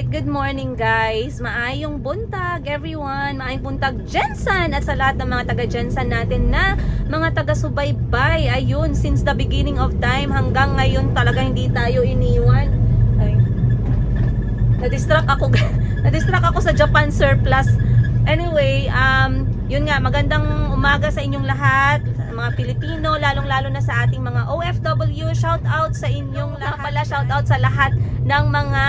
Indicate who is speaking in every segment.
Speaker 1: good morning guys. Maayong buntag everyone. Maayong buntag Jensen at sa lahat ng mga taga Jensen natin na mga taga subaybay. Ayun, since the beginning of time hanggang ngayon talaga hindi tayo iniwan. Ay. Na-distract ako sa Japan surplus. Anyway, yun nga, magandang umaga sa inyong lahat, mga Pilipino, lalong-lalo na sa ating mga OFW. Shout out sa inyong lahat. Shout out sa lahat ng mga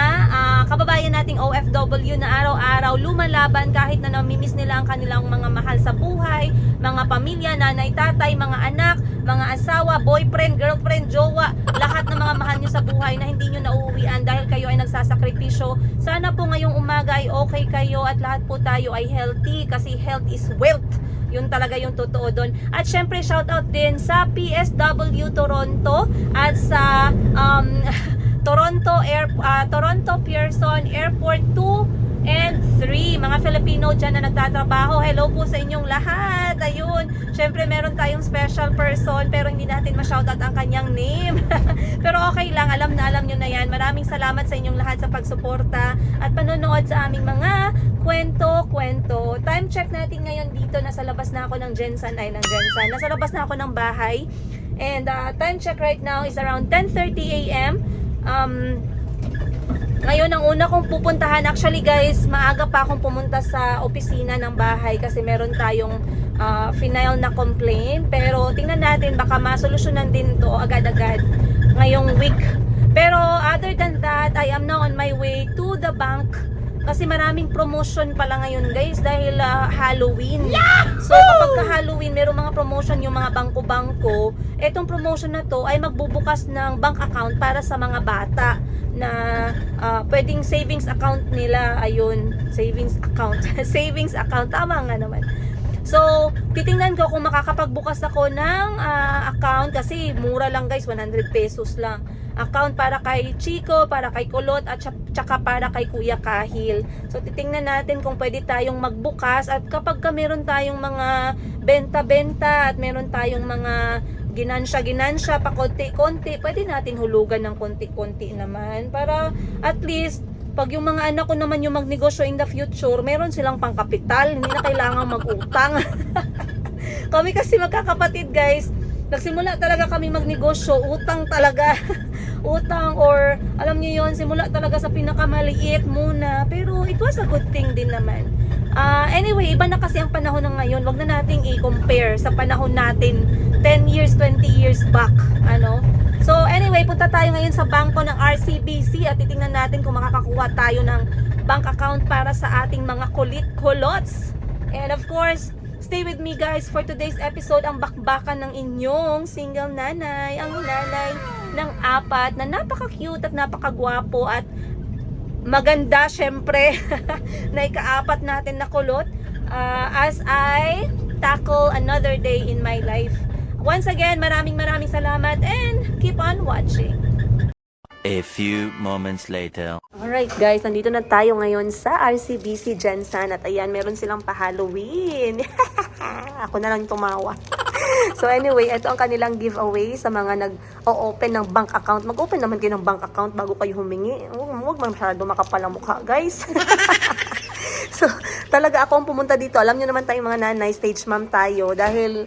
Speaker 1: kababayan nating OFW na araw-araw lumalaban kahit na namimiss nila ang kanilang mga mahal sa buhay, mga pamilya, nanay, tatay, mga anak, mga asawa, boyfriend, girlfriend, jowa, lahat ng mga mahal nyo sa buhay na hindi nyo nauuwian dahil kayo ay nagsasakripisyo. Sana po ngayong umaga ay okay kayo at lahat po tayo ay healthy kasi health is wealth. Yun talaga yung totoo doon. At syempre shoutout din sa PSW Toronto at sa Toronto Pearson Airport 2 and 3. Mga Filipino dyan na nagtatrabaho. Hello po sa inyong lahat. Ayun. Syempre meron tayong special person pero hindi natin ma-shoutout ang kanyang name. Pero okay lang. Alam nyo na yan. Maraming salamat sa inyong lahat sa pagsuporta at panonood sa aming mga kwento. Time check natin ngayon dito. Nasa labas na ako ng Jensen. Nasa labas na ako ng bahay. And time check right now is around 10:30 a.m. Ngayon ang una kong pupuntahan, actually guys, maaga pa akong pumunta sa opisina ng bahay kasi meron tayong final na complaint, pero tingnan natin baka masolusyonan din to agad-agad ngayong week. Pero other than that, I am now on my way to the bank kasi maraming promotion pala ngayon guys dahil Halloween. So kapag Halloween merong mga promotion yung mga bangko-bangko. Etong promotion na to ay magbubukas ng bank account para sa mga bata na pwedeng savings account nila. Ayun, savings account. Savings account, tama nga naman. So, titingnan ko kung makakapagbukas ako ng account kasi mura lang guys, 100 pesos lang. Account para kay Chico, para kay Kulot at tsaka para kay Kuya Kahil. So titingnan natin kung pwede tayong magbukas at kapag meron tayong mga benta-benta at meron tayong mga ginansya pa konti-konti, pwede natin hulugan ng konti-konti naman para at least pag yung mga anak ko naman yung magnegosyo in the future, meron silang pangkapital, hindi na kailangang mag-utang. Kami kasi magkakapatid guys, nagsimula talaga kami magnegosyo, utang talaga. Utang or alam niyo yon, simula talaga sa pinakamaliit muna, pero it was a good thing din naman. Anyway, iba na kasi ang panahon ng ngayon. Wag na nating i-compare sa panahon natin 10 years, 20 years back, ano. So anyway, punta tayo ngayon sa bangko ng RCBC at titingnan natin kung makakakuha tayo ng bank account para sa ating mga kulit-kulots. And of course, stay with me guys for today's episode, ang bakbakan ng inyong single nanay, ang nanay ng 4 na napaka-cute at napaka-gwapo at maganda syempre na ika-4 natin na kulot as I tackle another day in my life. Once again, maraming salamat and keep on watching.
Speaker 2: A few moments later.
Speaker 1: Alright guys, nandito na tayo ngayon sa RCBC Jensen at ayan, meron silang pa-Halloween. Ako na lang tumawa. So anyway, ito ang kanilang giveaway sa mga nag-o-open ng bank account. Mag-open naman kayo ng bank account bago kayo humingi. Huwag masyado makapal ang mukha guys. So talaga ako ang pumunta dito. Alam nyo naman tayong mga nanay, stage mom tayo. Dahil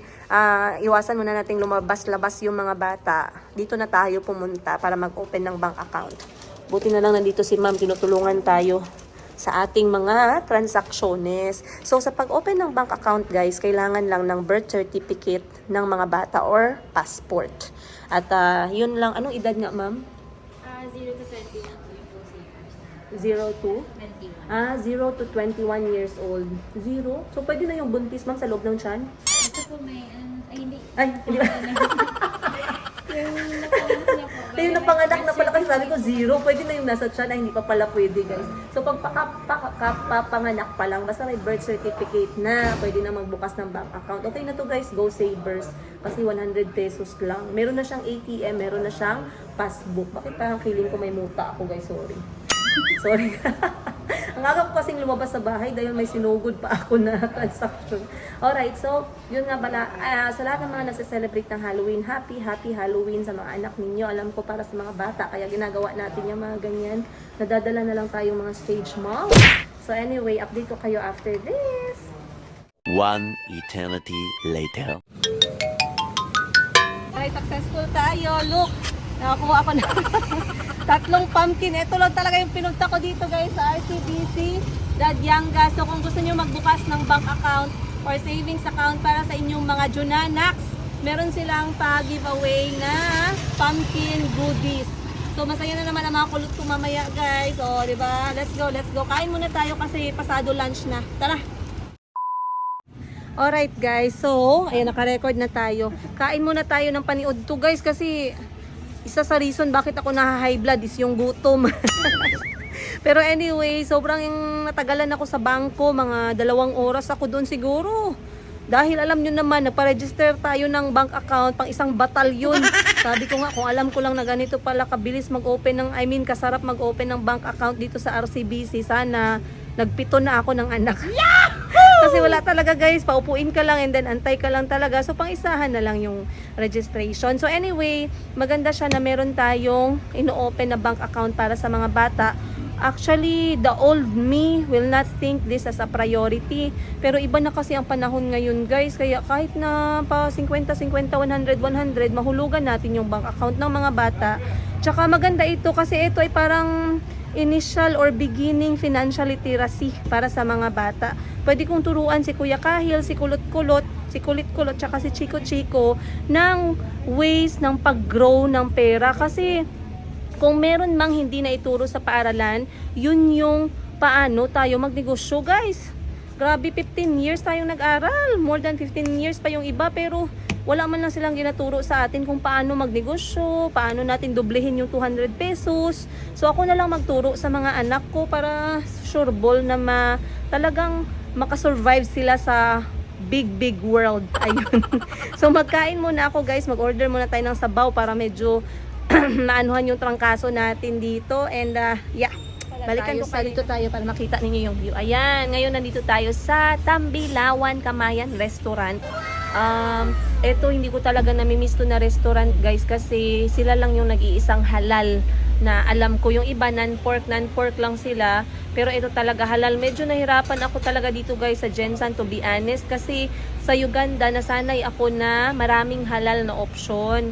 Speaker 1: iwasan muna nating lumabas-labas yung mga bata. Dito na tayo pumunta para mag-open ng bank account. Buti na lang nandito si ma'am, tinutulungan tayo sa ating mga transactions. So sa pag-open ng bank account guys, kailangan lang ng birth certificate ng mga bata or passport. At yun lang, anong edad nga ma'am?
Speaker 3: 0 to 21.
Speaker 1: 0 to?
Speaker 3: 21.
Speaker 1: 0 to 21 years old. 0? So pwede na yung buntis ma'am sa loob ng tiyan?
Speaker 3: Ito po may, ay hindi.
Speaker 1: Ay, hindi ba?
Speaker 3: Yung napanganak na po.
Speaker 1: Yung napanganak na pala kasi sabi ko 0, pwede na yung nasa tiyan na hindi pa pala pwede guys. So pag papanganak pa lang, basta may birth certificate na, pwede na magbukas ng bank account. Okay na to guys, Go Savers. Kasi 100 pesos lang. Meron na siyang ATM, meron na siyang passbook. Bakit parang feeling ko may muta ako guys, sorry. Sorry. Ang Ang aga ko kasing lumabas sa bahay dahil may sinugod pa ako na transaction. Alright, so yun nga pala, sa lahat ng mga nasa-celebrate ng Halloween, happy Halloween sa mga anak ninyo. Alam ko para sa mga bata, kaya ginagawa natin yung mga ganyan. Nadadala na lang tayong mga stage mom. So anyway, update ko kayo after this.
Speaker 2: One eternity later.
Speaker 1: Ay, successful tayo. Look, nakakuha ako na 3 pumpkin. Ito lang talaga yung pinunta ko dito guys sa RCBC Dadyanga. So kung gusto nyo magbukas ng bank account or savings account para sa inyong mga Junanax, meron silang pa-giveaway na pumpkin goodies. So masaya na naman ang mga kulot ko mamaya guys. O, diba? Let's go, let's go. Kain muna tayo kasi pasado lunch na. Tara! Alright guys, so ayan, naka-record na tayo. Kain muna tayo ng paniod to guys kasi isa sa reason bakit ako na-high blood is yung gutom. Pero anyway, sobrang natagalan ako sa bangko, mga 2 oras ako doon siguro. Dahil alam nyo naman, nagpa-register tayo ng bank account pang isang batalyon. Sabi ko nga, kung alam ko lang na ganito pala kabilis mag-open ng, kasarap mag-open ng bank account dito sa RCBC, sana nagpito na ako ng anak. Kasi wala talaga guys, paupuin ka lang and then antay ka lang talaga. So pang-isahan na lang yung registration. So anyway, maganda siya na meron tayong ino-open na bank account para sa mga bata. Actually, the old me will not think this as a priority. Pero iba na kasi ang panahon ngayon guys. Kaya kahit na pa 50, 100, mahulugan natin yung bank account ng mga bata. Tsaka maganda ito kasi ito ay parang initial or beginning financial literacy para sa mga bata. Pwede kong turuan si Kuya Kahil, si Kulot-Kulot, si Kulit-Kulot, tsaka si Chico-Chico ng ways ng pag-grow ng pera. Kasi kung meron mang hindi na ituro sa paaralan, yun yung paano tayo magnegosyo guys. Grabe, 15 years tayong nag-aral. More than 15 years pa yung iba, pero wala man lang silang ginaturo sa atin kung paano magnegosyo, paano natin doblehin yung 200 pesos. So ako na lang magturo sa mga anak ko para sureball na talagang makasurvive sila sa big world. Ayun. So magkain muna ako guys, mag-order muna tayo ng sabaw para medyo maanuhan yung trangkaso natin dito. And yeah, balikan ko pa dito tayo para makita ninyo yung view. Ayan, ngayon nandito tayo sa Tambilawan Kamayan Restaurant. Ito hindi ko talaga namimiss to na restaurant guys kasi sila lang yung nag-iisang halal na alam ko. Yung iba non-pork lang sila, pero ito talaga halal. Medyo nahirapan ako talaga dito guys sa Gensan, to be honest, kasi sa Uganda nasanay ako na maraming halal na option.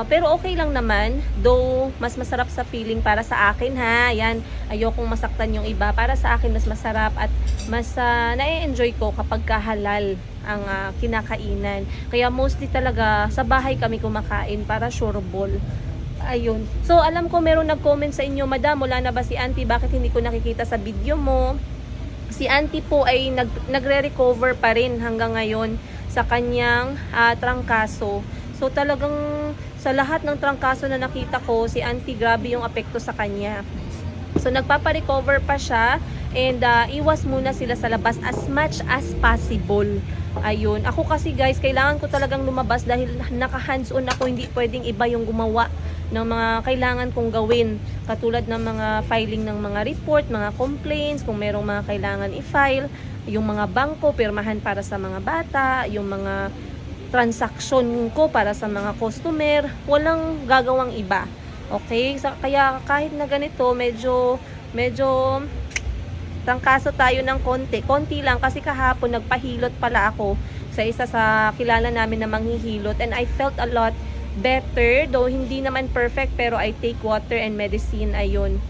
Speaker 1: Pero okay lang naman, though mas masarap sa feeling para sa akin ha. Yan, ayokong masaktan yung iba. Para sa akin mas masarap at mas na-enjoy ko kapag halal ang kinakainan. Kaya mostly talaga sa bahay kami kumakain para sureball. Ayun. So alam ko meron nag-comment sa inyo, Madam, wala na ba si Auntie? Bakit hindi ko nakikita sa video mo? Si Auntie po ay nagre-recover pa rin hanggang ngayon sa kanyang trangkaso. So talagang sa lahat ng trangkaso na nakita ko, si Auntie grabe yung apekto sa kanya. So nagpapa-recover pa siya and iwas muna sila sa labas as much as possible. Ayun. Ako kasi guys, kailangan ko talagang lumabas dahil naka-hands-on ako, hindi pwedeng iba yung gumawa ng mga kailangan kong gawin. Katulad ng mga filing ng mga report, mga complaints, kung merong mga kailangan i-file, yung mga bangko, pirmahan para sa mga bata, yung mga transaction ko para sa mga customer, walang gagawang iba. Okay? Kaya kahit na ganito, medyo tangkaso tayo ng konti lang kasi kahapon nagpahilot pala ako sa isa sa kilala namin na manghihilot and I felt a lot better, though hindi naman perfect, pero I take water and medicine. Ayun.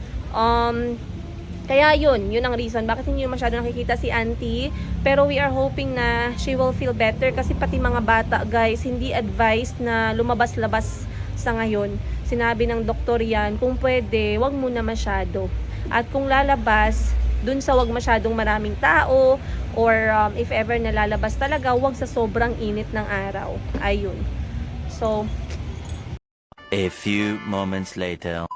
Speaker 1: Kaya yun ang reason bakit hindi masyado nakikita si Auntie. Pero we are hoping na she will feel better kasi pati mga bata guys, hindi advised na lumabas-labas sa ngayon. Sinabi ng doktor yan, kung pwede, wag muna masyado. At kung lalabas, dun sa wag masyadong maraming tao or if ever nalalabas talaga, wag sa sobrang init ng araw. Ayun. So,
Speaker 2: A few moments later.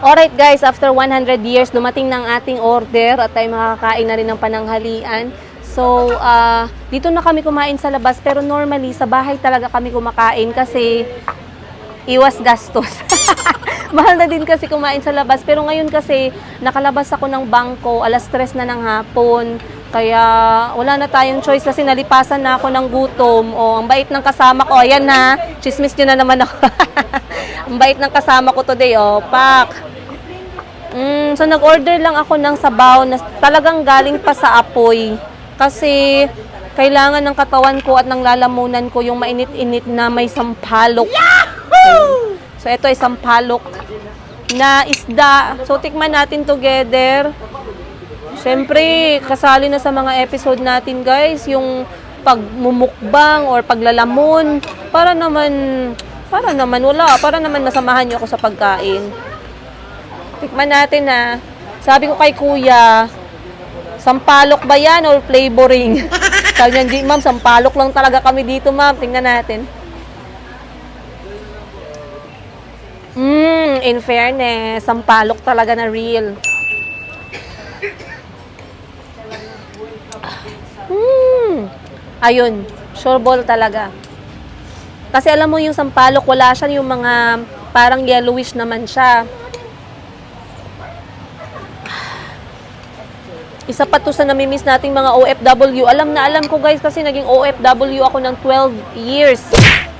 Speaker 1: alright guys, after 100 years, dumating ng ating order at tayo makakain na rin ng pananghalian. So, dito na kami kumain sa labas, pero normally sa bahay talaga kami kumakain kasi iwas gastos. Mahal na din kasi kumain sa labas. Pero ngayon kasi, nakalabas ako ng bangko, alas 3 na ng hapon. Kaya wala na tayong choice kasi nalipasan na ako ng gutom. O, ang bait ng kasama ko. Ayan na, chismis nyo na naman ako. Ang bait ng kasama ko today. O, pak. So, nag-order lang ako ng sabaw na talagang galing pa sa apoy. Kasi, kailangan ng katawan ko at ng lalamunan ko yung mainit-init na may sampalok. Okay. So, ito ay sampalok na isda. So, tikman natin together. Siyempre, kasali na sa mga episode natin, guys, yung pagmumukbang or paglalamon. Para naman masamahan niyo ako sa pagkain. Tikman natin na. Sabi ko kay kuya, sampalok ba yan or flavoring? Sabi niya, hindi ma'am, sampalok lang talaga kami dito ma'am. Tingnan natin. In fairness, sampalok talaga na real. Ayun, sure ball talaga. Kasi alam mo yung sampalok, wala siya yung mga parang yellowish naman siya. Isa pa to sa namimiss nating mga OFW. Alam na alam ko guys kasi naging OFW ako ng 12 years.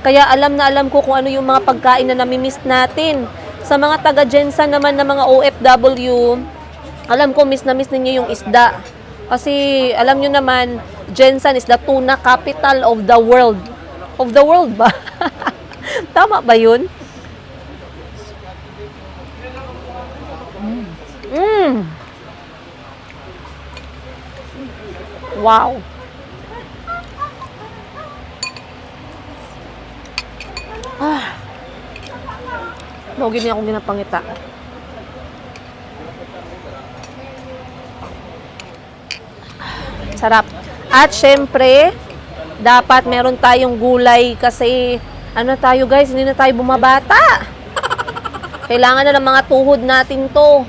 Speaker 1: Kaya alam na alam ko kung ano yung mga pagkain na namimiss natin. Sa mga taga-Jensan naman na mga OFW, alam ko miss na miss ninyo yung isda. Kasi alam nyo naman, Jensan is the tuna capital of the world. Of the world ba? Tama ba yun? Wow. Logi niya akong ginapangita. Sarap. At syempre, dapat meron tayong gulay kasi ano tayo guys, hindi na tayo bumabata. Kailangan na ng mga tuhod natin to.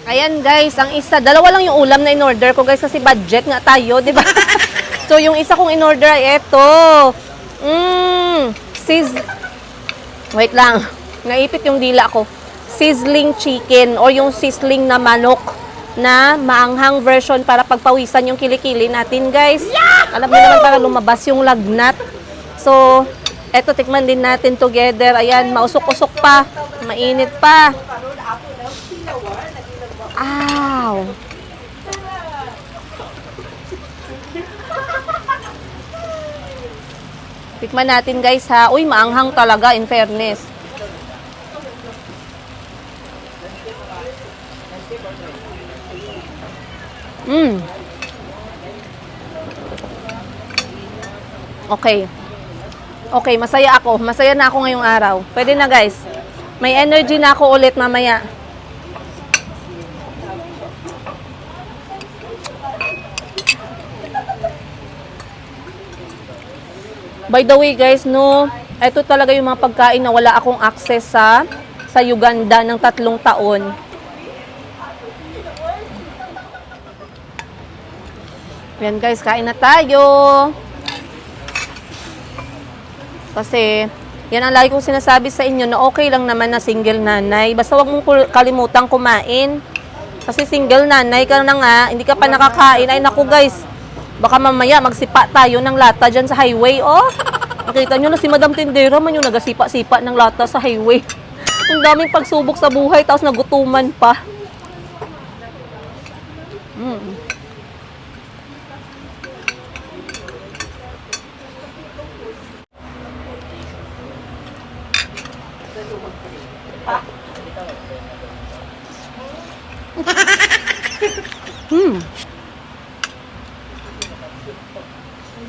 Speaker 1: Ayan guys, ang isa, dalawa lang yung ulam na in-order ko guys kasi budget nga tayo, di ba? So yung isa kong in-order ay ito. Wait lang, naipit yung dila ko. Sizzling chicken or yung sizzling na manok na maanghang version para pagpawisan yung kilikili natin guys. Alam mo naman para lumabas yung lagnat. So, eto tikman din natin together. Ayan, mausok-usok pa, mainit pa. Ow! Tikman natin guys ha. Uy, maanghang talaga in fairness. Okay. Okay, masaya ako. Masaya na ako ngayong araw. Pwede na guys. May energy na ako ulit mamaya. By the way guys, no, ito talaga yung mga pagkain na wala akong access sa Uganda ng 3 taon. Yan guys, kain na tayo. Kasi, yan ang lagi kong sinasabi sa inyo na okay lang naman na single nanay. Basta wag mong kalimutang kumain. Kasi single nanay ka na nga, hindi ka pa nakakain. Ay naku guys, baka mamaya magsipa tayo ng lata dyan sa highway, oh. Nakita nyo na si Madam Tindera man yung nagasipa-sipa ng lata sa highway. Ang daming pagsubok sa buhay, tapos nagutuman pa.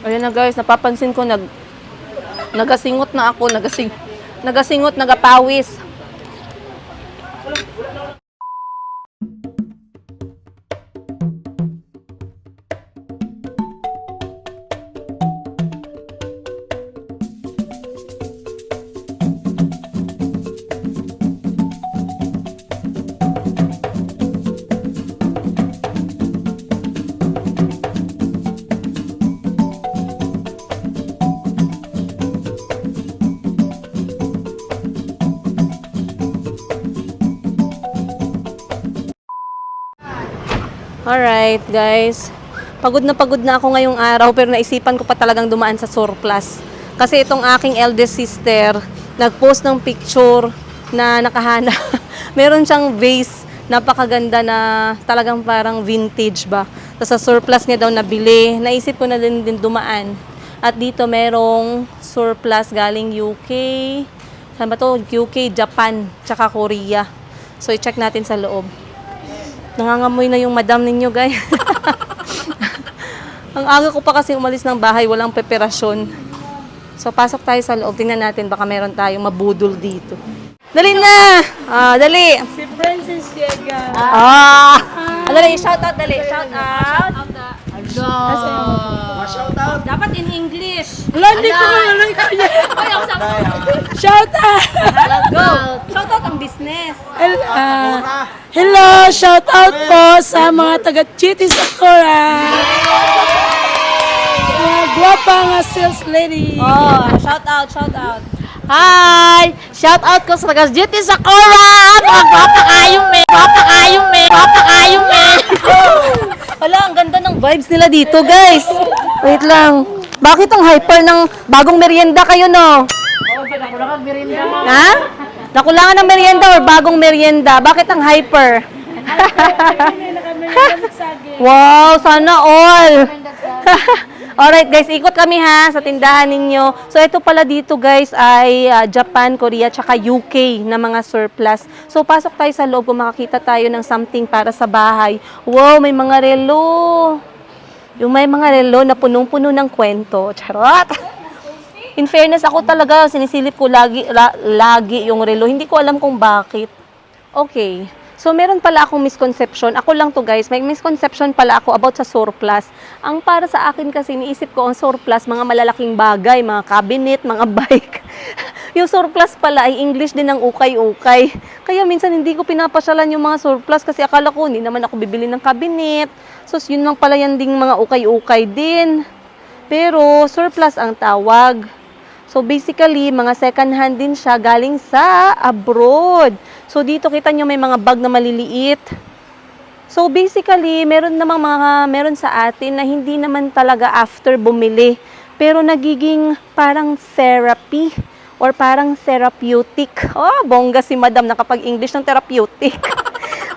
Speaker 1: Ayan na guys, napapansin ko nagasingot na ako, nagasingot, nagapawis. Alright, guys. Pagod na ako ngayong araw pero naisipan ko pa talagang dumaan sa surplus. Kasi itong aking eldest sister, nag-post ng picture na nakahana. Meron siyang vase, napakaganda na talagang parang vintage ba. Tapos sa surplus niya daw nabili. Naisip ko na din dumaan. At dito merong surplus galing UK. Saan ba to? UK, Japan, tsaka Korea. So i-check natin sa loob. Nangangamoy na yung madam ninyo, guys. Ang aga ko pa kasi umalis ng bahay, walang preparasyon. So, pasok tayo sa loob. Tingnan natin, baka meron tayong mabudol dito. Dali na! Dali!
Speaker 3: Si Princess Diego.
Speaker 1: Dali, shout out, dali. Shout out. Dapat in English.
Speaker 3: Hindi ko alam ko niya. Shout out!
Speaker 1: Go! Shout out ang business.
Speaker 3: Hello, shout out po sa mga taga Chiti Sakura. Mga guwapa nga sales lady.
Speaker 1: Oh, shout out, shout out.
Speaker 3: Hi! Shout out ko sa taga Chiti Sakura. Mga guwapa kayong me. Guwapa kayong me. Guwapa kayong me.
Speaker 1: Hala, ang ganda ng vibes nila dito, guys. Wait lang. Bakit ang hyper ng bagong merienda kayo, no? Ha? Nakulangan ng merienda or bagong merienda? Bakit ang hyper? Wow, sana all. Alright guys, ikot kami ha sa tindahan ninyo. So ito pala dito guys ay Japan, Korea, tsaka UK na mga surplus. So pasok tayo sa loob kung makakita tayo ng something para sa bahay. Wow, may mga relo. Yung may mga relo na punong-puno ng kwento. Charot! In fairness, ako talaga sinisilip ko lagi yung relo. Hindi ko alam kung bakit. Okay. So, meron pala akong misconception. Ako lang to guys. May misconception pala ako about sa surplus. Ang para sa akin kasi, niisip ko ang surplus, mga malalaking bagay, mga cabinet, mga bike. Yung surplus pala ay English din ng ukay-ukay. Kaya minsan hindi ko pinapasyalan yung mga surplus kasi akala ko hindi naman ako bibili ng cabinet. So, yun lang pala yan ding mga ukay-ukay din. Pero, surplus ang tawag. So, basically, mga second hand din siya galing sa abroad. So, dito kita nyo may mga bag na maliliit. So, basically, meron sa atin na hindi naman talaga after bumili. Pero nagiging parang therapy or parang therapeutic. Oh, bongga si madam nakapag-English ng therapeutic.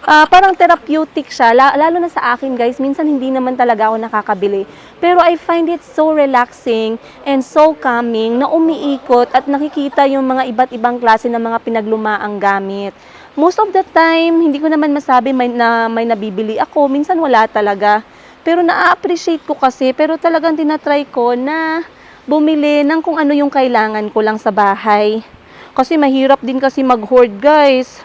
Speaker 1: Parang therapeutic siya, lalo na sa akin guys, minsan hindi naman talaga ako nakakabili. Pero I find it so relaxing and so calming na umiikot at nakikita yung mga iba't ibang klase ng mga pinaglumaang gamit. Most of the time, hindi ko naman masabi may nabibili ako, minsan wala talaga. Pero na-appreciate ko kasi, pero talagang tinatry ko na bumili ng kung ano yung kailangan ko lang sa bahay. Kasi mahirap din kasi mag-hoard guys.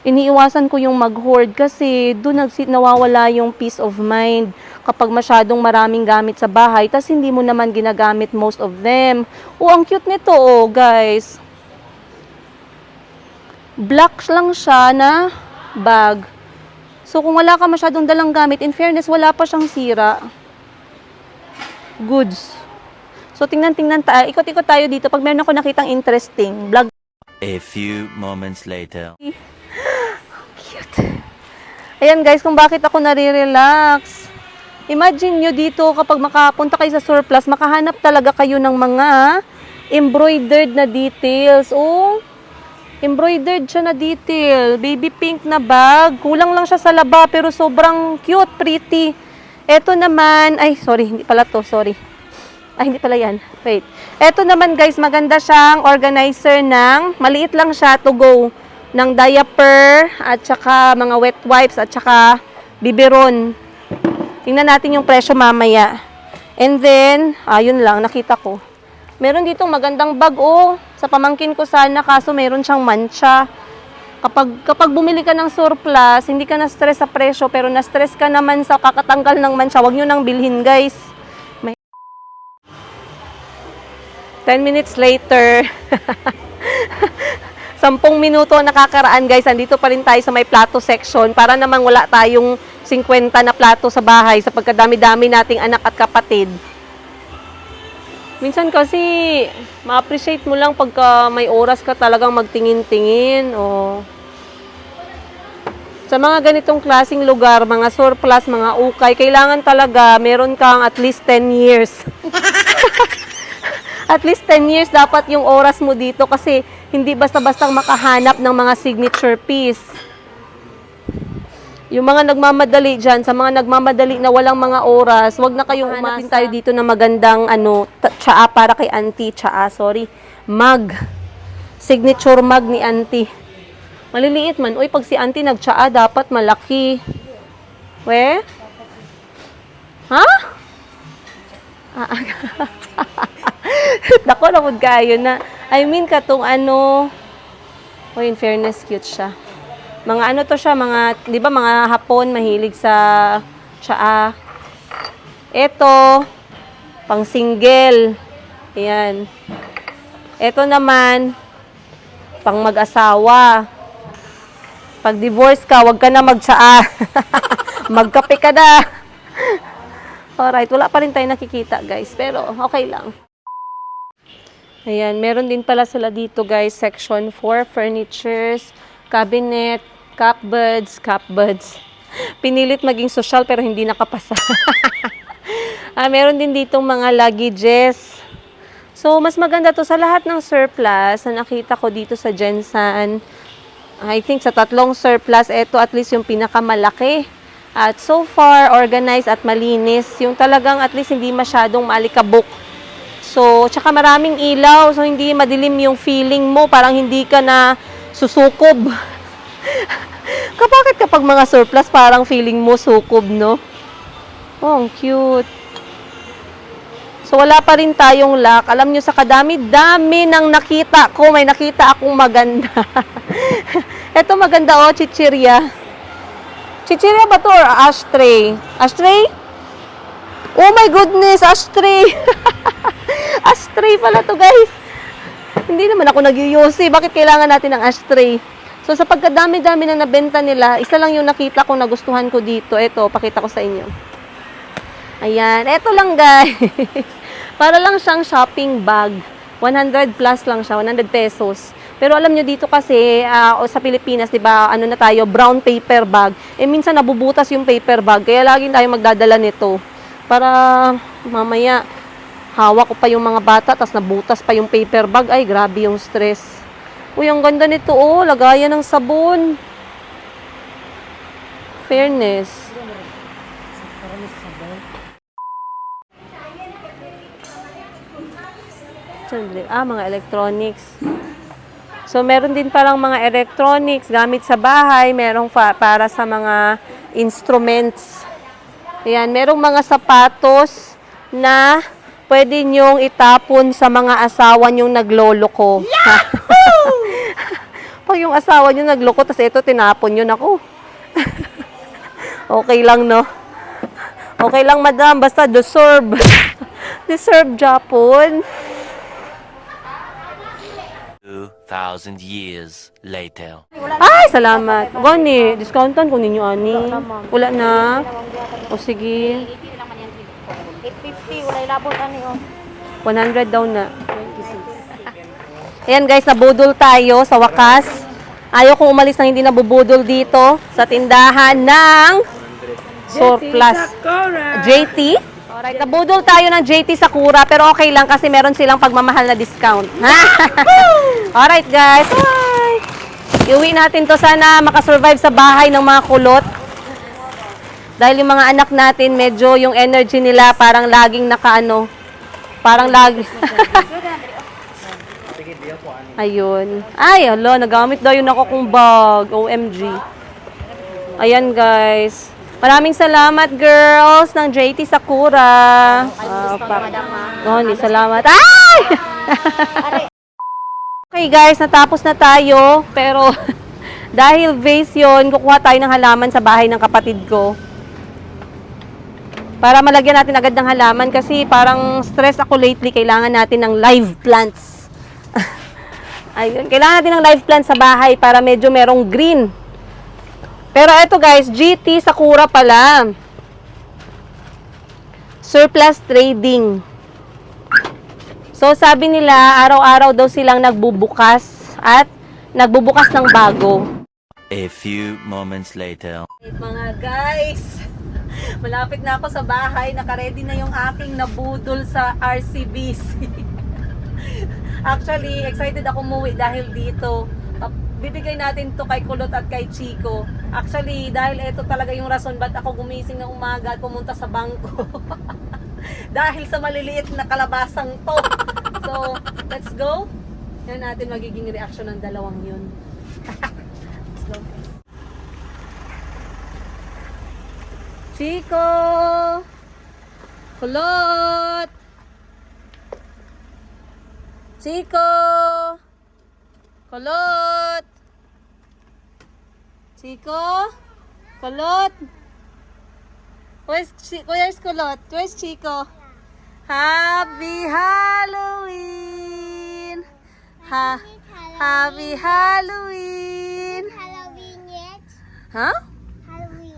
Speaker 1: Iniiwasan ko yung mag-hoard kasi doon nawawala yung peace of mind kapag masyadong maraming gamit sa bahay tas hindi mo naman ginagamit most of them. Oh, ang cute nito oh, guys. Black lang siya na bag. So, kung wala ka masyadong dalang gamit, in fairness, wala pa siyang sira. Goods. So, tingnan tayo. Ikot-ikot tayo dito. Pag meron ako nakitang interesting, vlog.
Speaker 2: A few moments later.
Speaker 1: Ayan guys, kung bakit ako nare-relax. Imagine nyo dito, kapag makapunta kayo sa surplus, makahanap talaga kayo ng mga embroidered na details. Oh, embroidered siya na detail. Baby pink na bag. Kulang lang siya sa laba, pero sobrang cute, pretty. Eto naman, ay sorry, hindi pala to, sorry. Ay, hindi pala yan. Wait. Eto naman guys, maganda siyang organizer ng, maliit lang siya to go, ng diaper, at saka mga wet wipes, at saka biberon. Tingnan natin yung presyo mamaya. And then, ayun lang, nakita ko. Meron ditong magandang bag, oh. Sa pamangkin ko sana, kaso meron siyang mancha. Kapag bumili ka ng surplus, hindi ka na-stress sa presyo, pero na-stress ka naman sa kakatanggal ng mancha, huwag nyo nang bilhin, guys. 10 minutes later, 10 minuto nakakaraan, guys. Andito pa rin tayo sa may plato section para namang wala tayong 50 na plato sa bahay sa pagkadami-dami nating anak at kapatid. Minsan kasi, ma-appreciate mo lang pagka may oras ka talagang magtingin-tingin. O sa mga ganitong klaseng lugar, mga surplus, mga ukay, kailangan talaga meron kang at least 10 years. At least 10 years dapat yung oras mo dito kasi hindi basta-bastang makahanap ng mga signature piece. Yung mga nagmamadali dyan, sa mga nagmamadali na walang mga oras, wag na kayong hanapin tayo dito na magandang tsaa para kay auntie. Mug. Signature mug ni auntie. Maliliit man. Uy, pag si auntie nagtsaa, dapat malaki. We? Ha? Dako na pod kayo na. I mean katong oh, in fairness cute siya. Mga to siya, mga 'di ba mga Hapon mahilig sa tsaa. Ito pang single. Ayan. Ito naman pang mag-asawa. Pag divorce ka, wag ka na magtsaa. Magkape ka na. Alright, wala pa rin tayo nakikita, guys. Pero, okay lang. Ayan, meron din pala sila dito, guys. Section 4, furnitures, cabinet, cupboards. Pinilit maging social, pero hindi nakapasa. Meron din ditong mga luggages. So, mas maganda to sa lahat ng surplus na nakita ko dito sa Jensan. I think sa 3 surplus, ito at least yung pinakamalaki. At so far, organized at malinis. Yung talagang at least hindi masyadong maalikabok. So, tsaka maraming ilaw. So, hindi madilim yung feeling mo. Parang hindi ka na susukob. Bakit kapag mga surplus, parang feeling mo sukob, no? Oh, ang cute. So, wala pa rin tayong lock. Alam nyo, sa kadami-dami ng nakita ko, may nakita akong maganda. Ito maganda, oh, chichirya. Chichirya ba to or ashtray? Ashtray? Oh my goodness, ashtray! Ashtray pala to, guys. Hindi naman ako nag-UC. Bakit kailangan natin ng ashtray? So, sa pagkadami-dami na nabenta nila, isa lang yung nakita ko na gustuhan ko dito. Ito, pakita ko sa inyo. Ayan, ito lang, guys. Para lang siyang shopping bag. 100 plus lang siya, 100 pesos. Pero alam nyo dito kasi, sa Pilipinas, diba, na tayo, brown paper bag. Minsan nabubutas yung paper bag, kaya laging tayo magdadala nito. Para mamaya, hawak ko pa yung mga bata, tas nabutas pa yung paper bag. Ay, grabe yung stress. Uy, ang ganda nito, oh, lagayan ng sabon. Fairness. Mga electronics. So, meron din palang mga electronics, gamit sa bahay, merong para sa mga instruments. Ayan, merong mga sapatos na pwede nyong itapon sa mga asawa nyong nagloloko. Pag yung asawa nyo nagloko, tas ito tinapon yun ako. Okay lang, no? Okay lang, madam. Basta deserve. Deserve Japon.
Speaker 2: 2,000 years later.
Speaker 1: Ay, salamat. Gani, discountan ko ninyo, ani. Wala na. O sige.
Speaker 3: 850, wala ilabot ani oh.
Speaker 1: 100 daw na. Ayan guys, nabudol tayo sa wakas. Ayaw kong umalis nang hindi nabubudol dito sa tindahan ng surplus. JT? Alright, nabudol tayo ng JT Sakura pero okay lang kasi meron silang pagmamahal na discount. Alright guys, bye! Iuwi natin to, sana makasurvive sa bahay ng mga kulot. Dahil yung mga anak natin, medyo yung energy nila parang laging nakaano. Parang lagi. Ayun. Ay, alo, nagamit daw yun ako kong bag. OMG. Ayan guys. Maraming salamat, girls, ng JT Sakura. Hindi, salamat. Ay! Okay, guys, natapos na tayo. Pero, dahil vase yun, kukuha tayo ng halaman sa bahay ng kapatid ko. Para malagyan natin agad ng halaman kasi parang stress ako lately. Kailangan natin ng live plants. Ayun, kailangan natin ng live plants sa bahay para medyo merong green. Pero eto guys, GT Sakura pala. Surplus trading. So sabi nila, araw-araw daw silang nagbubukas at nagbubukas ng bago.
Speaker 2: A few moments later.
Speaker 1: Mga guys, malapit na ako sa bahay. Naka-ready na yung aking nabudol sa RCBC. Actually, excited ako umuwi dahil dito. Bibigay natin to kay Kulot at kay Chico. Actually, dahil ito talaga yung rason ba't ako gumising ng umaga at pumunta sa bangko. Dahil sa maliliit na kalabasang to. So, let's go. Yan natin magiging reaction ng dalawang yun. Let's go. Chico! Kulot! Chico! Kulot! Chico? Kulot? Where's Kulot? Where's Chico? Happy Halloween! Happy Halloween!
Speaker 4: Halloween yet?
Speaker 1: Huh?
Speaker 4: Halloween.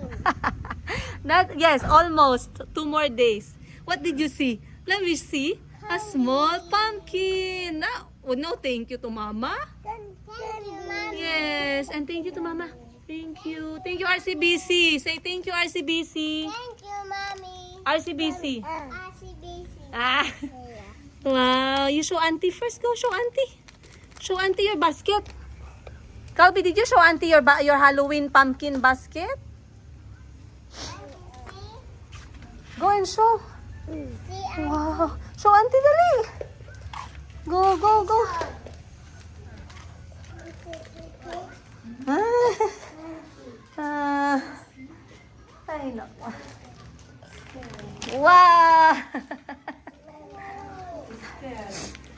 Speaker 1: Yes, almost. 2 more days. What did you see? Let me see. A small pumpkin. No, thank you to Mama.
Speaker 4: Thank you, Mommy.
Speaker 1: Yes, and thank you to Mama. Thank you. Thank you, RCBC. Say thank you, RCBC.
Speaker 4: Thank you, Mommy.
Speaker 1: RCBC.
Speaker 4: RCBC.
Speaker 1: Ah. Wow. You show Auntie first. Go show Auntie. Show Auntie your basket. Calby, did you show Auntie your Halloween pumpkin basket? Go and show.
Speaker 4: See,
Speaker 1: Wow. Show Auntie dali. Go, go, go. Ay, naku. Wow!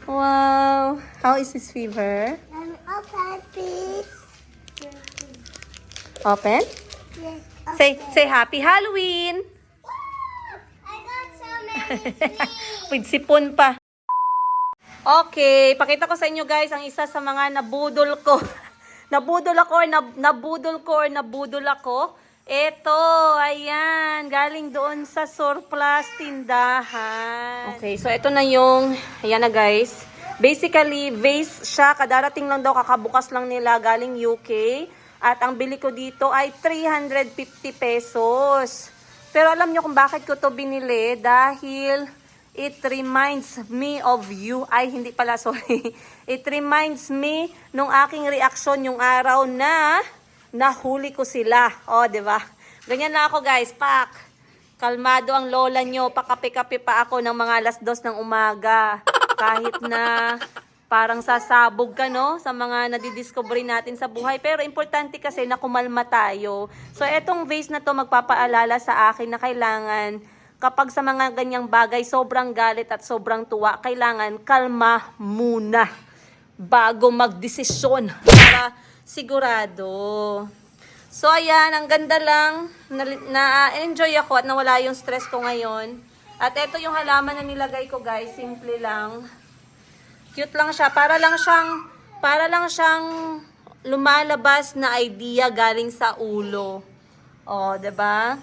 Speaker 1: Wow! How is his fever?
Speaker 4: open, please.
Speaker 1: Open?
Speaker 4: Yes.
Speaker 1: Say Happy Halloween!
Speaker 4: I got so many sweets.
Speaker 1: With sipon pa. Okay, pakita ko sa inyo guys ang isa sa mga nabudol ko. Nabudol ako. Ito, ayan, galing doon sa surplus tindahan. Okay, so ito na yung, ayan na guys. Basically, vase siya, kadarating lang daw, kakabukas lang nila, galing UK. At ang bili ko dito ay 350 pesos. Pero alam nyo kung bakit ko to binili? Dahil it reminds me of you. Ay, hindi pala, sorry. It reminds me nung aking reaksyon yung araw na nahuli ko sila. O, di ba? Ganyan na ako, guys. Pak. Kalmado ang lola nyo. Pakape-kape pa ako ng mga 2:00 ng umaga. Kahit na parang sasabog ka, no? Sa mga nadidiscovery natin sa buhay. Pero importante kasi na kumalma tayo. So, etong vase na to magpapaalala sa akin na kailangan kapag sa mga ganyang bagay, sobrang galit at sobrang tuwa, kailangan kalma muna bago magdesisyon para sigurado. So, ayan, ang ganda lang. Na-enjoy ako at nawala yung stress ko ngayon. At ito yung halaman na nilagay ko, guys. Simple lang. Cute lang siya. Para lang siyang lumalabas na idea galing sa ulo. O, 'di ba?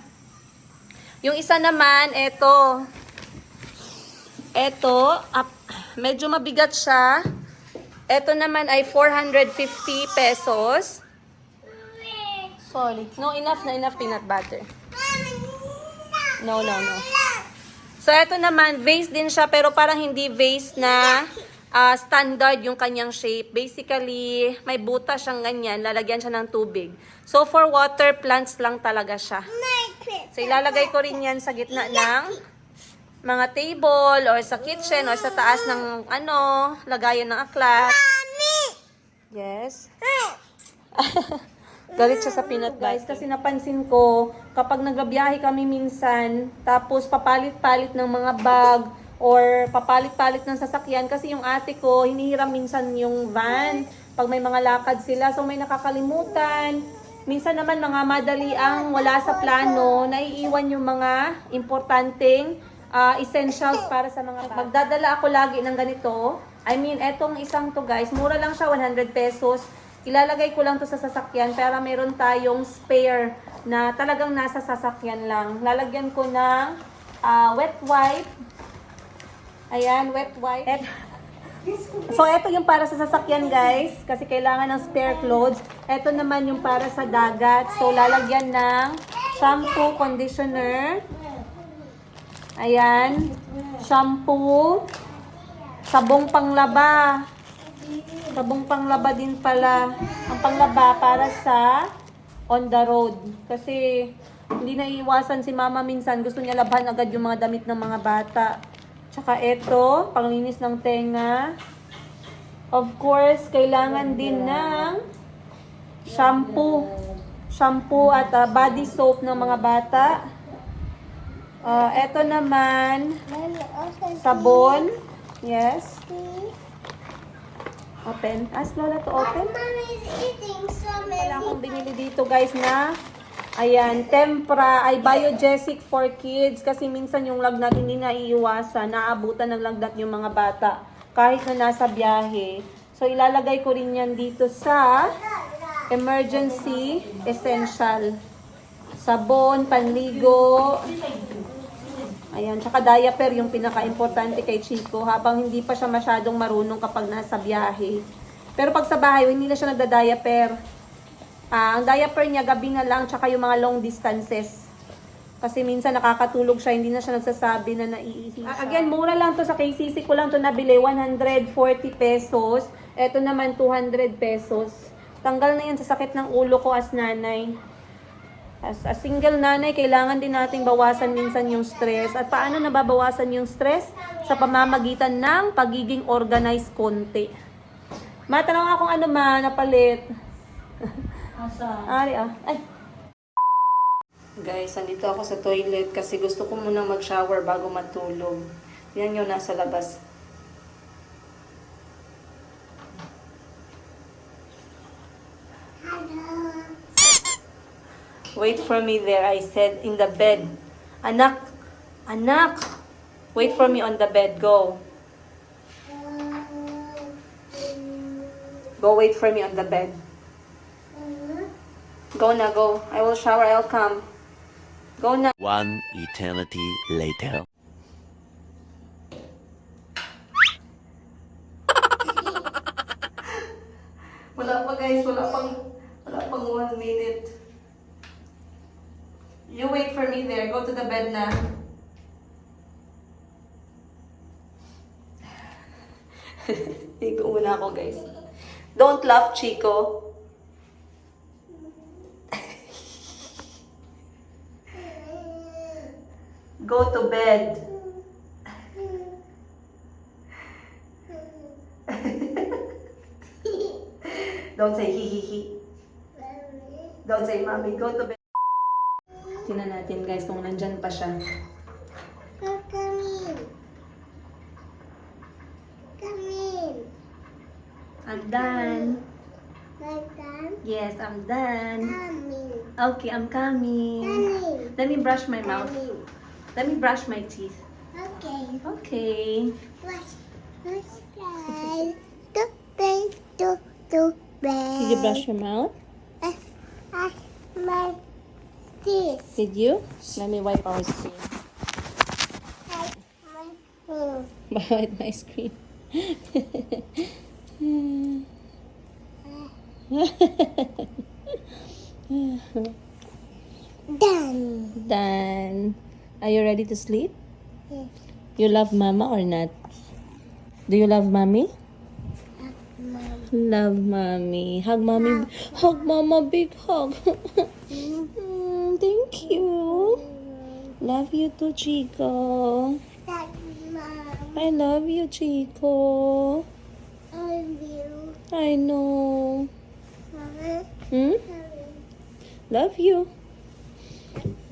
Speaker 1: Yung isa naman, ito, medyo mabigat siya. Ito naman ay 450 pesos. Sorry. No, enough peanut butter. No. So, ito naman, vase din siya, pero parang hindi vase na standard yung kanyang shape. Basically, may butas siyang ganyan. Lalagyan siya ng tubig. So, for water plants lang talaga siya. So, ilalagay ko rin yan sa gitna ng mga table or sa kitchen or sa taas ng lagayan ng aklat. Yes. Galit siya sa peanut guys kasi napansin ko kapag nagbabiyahe kami minsan tapos papalit-palit ng mga bag or papalit-palit ng sasakyan kasi yung ate ko hinihiram minsan yung van pag may mga lakad sila so may nakakalimutan. Minsan naman mga madali ang wala sa plano, naiiwan yung mga importanteng essentials para sa mga bata. Magdadala ako lagi ng ganito. I mean, etong isang to guys, mura lang siya, 100 pesos. Ilalagay ko lang to sa sasakyan para meron tayong spare na talagang nasa sasakyan lang. Lalagyan ko ng wet wipe. Ayan, wet wipe. So, ito yung para sa sasakyan guys, kasi kailangan ng spare clothes. Ito naman yung para sa dagat. So, lalagyan ng shampoo, conditioner. Ayan, shampoo, sabong panglaba. Sabong panglaba din pala. Ang panglaba para sa on the road. Kasi hindi naiiwasan si mama minsan. Gusto niya labhan agad yung mga damit ng mga bata. Tsaka ito, panglinis ng tenga. Of course, kailangan din ng shampoo. Shampoo at body soap ng mga bata. Ito naman, sabon. Yes. Open. Ask Lola to open.
Speaker 4: Mommy is eating so many.
Speaker 1: Wala akong binili dito guys na ayan, tempra ay biogesic for kids kasi minsan yung lagnat hindi naiiwasan, naabutan ng lagnat yung mga bata kahit na nasa biyahe. So ilalagay ko rin yan dito sa emergency essential. Sabon, panligo. Ayan, tsaka diaper yung pinaka-importante kay Chico habang hindi pa siya masyadong marunong kapag nasa biyahe. Pero pag sa bahay, hindi na siya nagda-diaper. Ang diaper niya gabi na lang tsaka yung mga long distances. Kasi minsan nakakatulog siya, hindi na siya nagsasabi na naiihi siya. Again, mura lang to sa KCC ko lang to nabili, 140 pesos. Ito naman 200 pesos. Tanggal na yan sa sakit ng ulo ko as nanay. As a single nanay, kailangan din nating bawasan minsan yung stress. At paano nababawasan yung stress? Sa pamamagitan ng pagiging organized konti. Matanong akong ano napalit. Ay. Guys, andito ako sa toilet kasi gusto ko munang mag-shower bago matulog. Yan yung nasa labas. Wait for me there, I said, in the bed. Anak! Anak! Wait for me on the bed. Go. Go wait for me on the bed. Go na, go. I will shower, I'll come. Go na.
Speaker 2: One eternity later.
Speaker 1: Wala pa guys, wala pang 1 minute. You wait for me there. Go to the bed na. Higo muna ako, guys. Don't laugh, Chico. Go to bed. Don't say he. Don't say mommy. Go to bed. Tingnan natin guys kung nandyan pa siya.
Speaker 4: Come in. Come in.
Speaker 1: I'm done.
Speaker 4: Like that.
Speaker 1: Yes, I'm done.
Speaker 4: Come in.
Speaker 1: Okay, I'm coming.
Speaker 4: Come in.
Speaker 1: Let me brush my mouth.
Speaker 4: Come in.
Speaker 1: Let me brush my teeth.
Speaker 4: Okay.
Speaker 1: Okay.
Speaker 4: Wash guys. To bed.
Speaker 1: Did you brush your mouth?
Speaker 4: My teeth.
Speaker 1: Did you? Let me wipe our screen. Wipe my screen.
Speaker 4: Done.
Speaker 1: Done. Are you ready to sleep?
Speaker 4: Yes.
Speaker 1: You love mama or not? Do you love mommy? Love mommy. Hug mommy. Hug mama, big hug. Thank you. Love you too, Chico.
Speaker 4: That mom.
Speaker 1: I love you, Chico.
Speaker 4: I love you.
Speaker 1: I know.
Speaker 4: Mama.
Speaker 1: Hmm? Love you.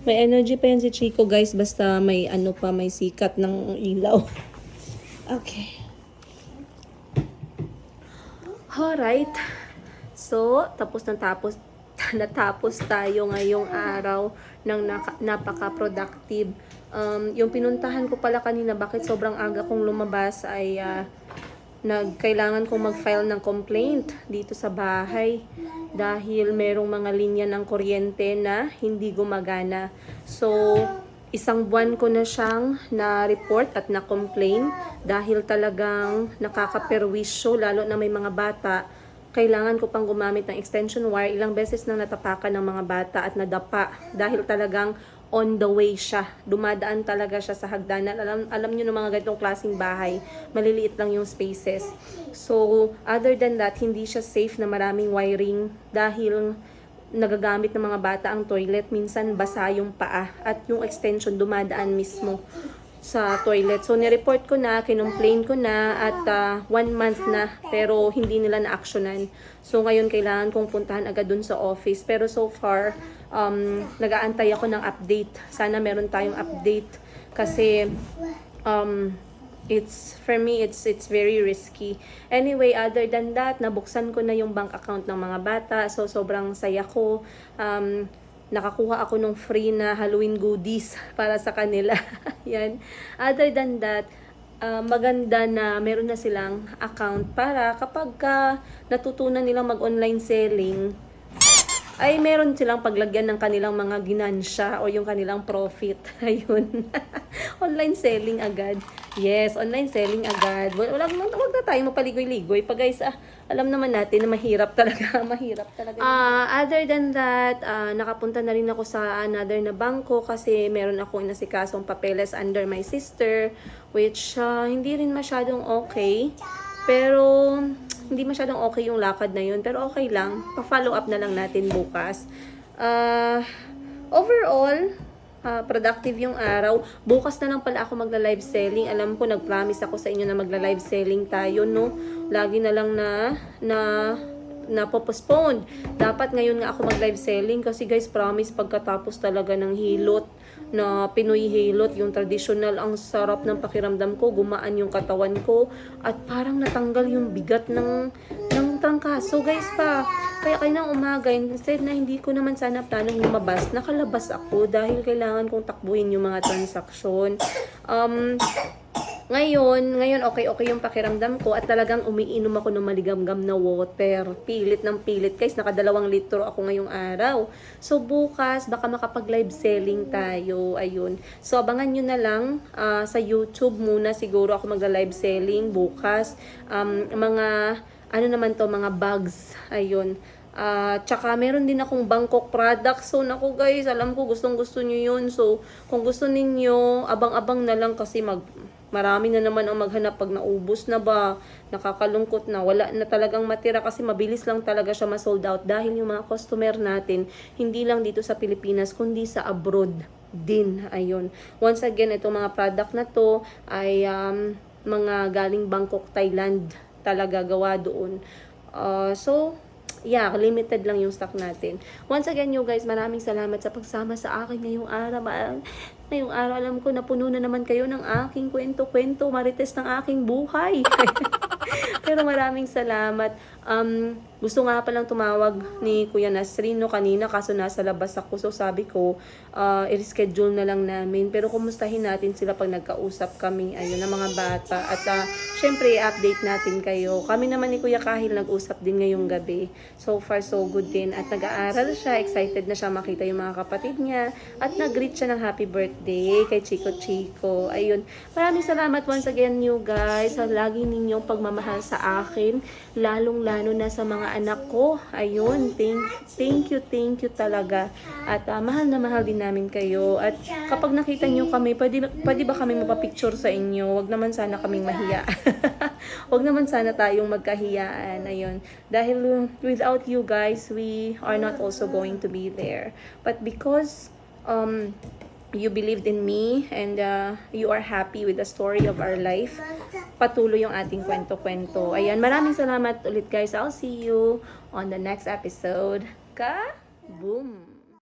Speaker 1: May energy pa yan si Chico, guys. Basta may may sikat ng ilaw. Okay. Alright. So, natapos tayo ngayong araw ng napaka-productive. Yung pinuntahan ko pala kanina, bakit sobrang aga kong lumabas ay kailangan kong mag-file ng complaint dito sa bahay dahil merong mga linya ng kuryente na hindi gumagana. So, isang buwan ko na siyang na-report at na-complain dahil talagang nakakaperwisyo, lalo na may mga bata. Kailangan ko pang gumamit ng extension wire. Ilang beses nang natapakan ng mga bata at nadapa dahil talagang on the way siya. Dumadaan talaga siya sa hagdanan. Alam niyo ng mga ganitong klaseng bahay, maliliit lang yung spaces. So, other than that, hindi siya safe na maraming wiring dahil nagagamit ng mga bata ang toilet. Minsan basa yung paa at yung extension dumadaan mismo sa toilet. So, nireport ko na, kinumplain ko na at 1 month na pero hindi nila na-actionan. So, ngayon kailangan kong puntahan agad dun sa office. Pero so far, nag-aantay ako ng update. Sana meron tayong update kasi for me, it's very risky. Anyway, other than that, nabuksan ko na yung bank account ng mga bata. So, sobrang saya ko. Nakakuha ako ng free na Halloween goodies para sa kanila. Yan. Other than that, maganda na meron na silang account para kapag natutunan nilang mag-online selling, ay meron silang paglagyan ng kanilang mga ginansya o yung kanilang profit. Ayun. Online selling agad. Yes, online selling agad. Wag na tayo mapaligoy-ligoy. Pa guys, alam naman natin na mahirap talaga. Mahirap talaga. Other than that, nakapunta na rin ako sa another na bangko kasi meron ako inasikasong papeles under my sister, which hindi rin masyadong okay. Pero hindi masyadong okay yung lakad na yun. Pero okay lang. Pa-follow up na lang natin bukas. Overall, productive yung araw. Bukas na lang pala ako magla-live selling. Alam ko, nag-promise ako sa inyo na magla-live selling tayo, no? Lagi na lang na postponed. Dapat ngayon nga ako mag-live selling kasi guys, promise pagkatapos talaga ng hilot na Pinoy hilot, yung traditional, ang sarap ng pakiramdam ko, gumaan yung katawan ko at parang natanggal yung bigat ng trangkaso guys pa. Kaya kaninang umaga, instead na hindi ko naman sana planong lumabas, nakalabas ako dahil kailangan kong takbuhin yung mga transaksyon. Ngayon okay yung pakiramdam ko at talagang umiinom ako ng maligamgam na water. Pilit ng pilit. Guys, naka 2 litro ako ngayong araw. So, bukas, baka makapag-live selling tayo. Ayun. So, abangan nyo na lang sa YouTube muna. Siguro ako magla-live selling bukas. Mga bags. Ayun. Tsaka meron din akong Bangkok products. So, naku guys, alam ko gustong-gusto nyo yun. So, kung gusto ninyo, abang-abang na lang kasi marami na naman ang maghanap pag naubos na ba, nakakalungkot na, wala na talagang matira kasi mabilis lang talaga siya ma-sold out dahil yung mga customer natin, hindi lang dito sa Pilipinas, kundi sa abroad din. Ayun. Once again, itong mga product na to ay mga galing Bangkok, Thailand talaga gawa doon. So, yeah, limited lang yung stock natin. Once again, you guys, maraming salamat sa pagsama sa akin ngayong araw. Ngayong araw, alam ko, napuno na naman kayo ng aking kwento-kwento, marites ng aking buhay. Pero maraming salamat. Gusto nga palang tumawag ni Kuya Nasrino kanina kaso nasa labas ako. So sabi ko, i-reschedule na lang namin. Pero kumustahin natin sila pag nagkausap kami, ayun, ng mga bata. At syempre, i-update natin kayo. Kami naman ni Kuya Kahil nag-usap din ngayong gabi. So far, so good din. At nag-aaral siya, excited na siya makita yung mga kapatid niya. At nag-greet siya ng happy birthday kay Chico. Ayun. Maraming salamat once again, you guys, sa lagi ninyong pagmamahal sa akin. Lalong-lalo na sa mga anak ko. Ayun, thank you talaga. At mahal na mahal din namin kayo. At kapag nakita nyo kami, pwede ba kami mapapicture sa inyo? Wag naman sana kaming mahiya. Wag naman sana tayong magkahiyaan. Ayun. Dahil without you guys, we are not also going to be there. But because you believed in me and you are happy with the story of our life, patuloy yung ating kwento-kwento. Ayan, maraming salamat ulit guys. I'll see you on the next episode. Ka-boom!